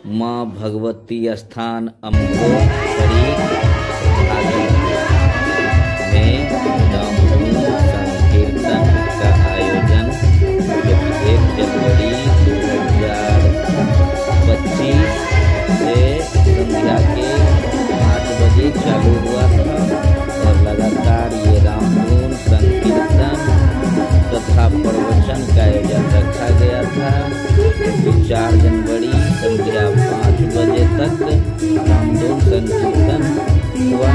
माँ भगवती स्थान अम्बोखरी में रामधुन संकीर्तन का आयोजन 1 जनवरी 2025 से संध्या के 8 बजे चालू हुआ था और लगातार ये रामधुन संकीर्तन तथा प्रवचन का आयोजन रखा गया था। 4 जनवरी संध्या 5 बजे तक रामधुन संकीर्तन हुआ।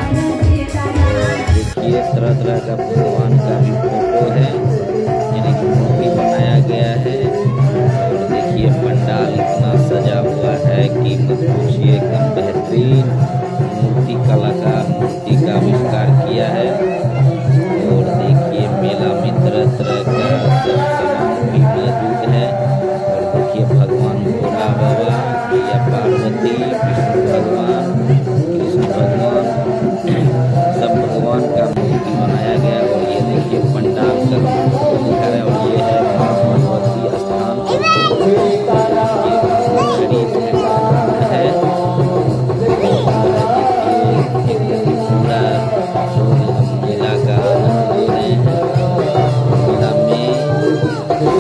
देखिए तरह तरह का भगवान का भी फोटो है, जिन्हें मूर्ति बनाया गया है। और देखिए पंडाल इतना सजा हुआ है कि मत पूछिए, एकदम बेहतरीन मूर्ति कलाकार मूर्ति का आविष्कार किया है। और देखिए मेला में तरह तरह का सब सामान भी मौजूद है। और देखिए भगवान भोला बाबा, मैया पार्वती, विष्णु भगवान, कृष्ण भगवान, सब भगवान का मूर्ति बनाया गया। और ये देखिए पंडाल का दिखा है। और ये है माँ भगवती स्थान शरीर में है। देखिए पूरा मेला का आनंद ले रहे हैं। मेला में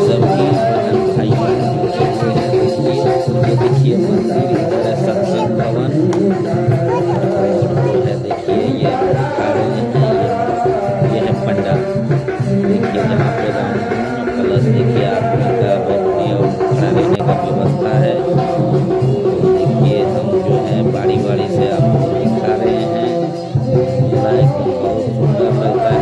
सभी बहन भाइयों जुटे हुए हैं। ये देखिए मंदिर इधर है, सत्संग भवन। और जो है देखिए ये दिखा रहे हैं, ये है पंडाल। देखिए जहाँ पे रामधुन कलश देखिए आदमी का बैठने और खड़ा रहने का व्यवस्था है। तो देखिए हम जो है बारी बारी से आपको दिखा रहे हैं। मेला एकदम बहुत सुंदर लगता है।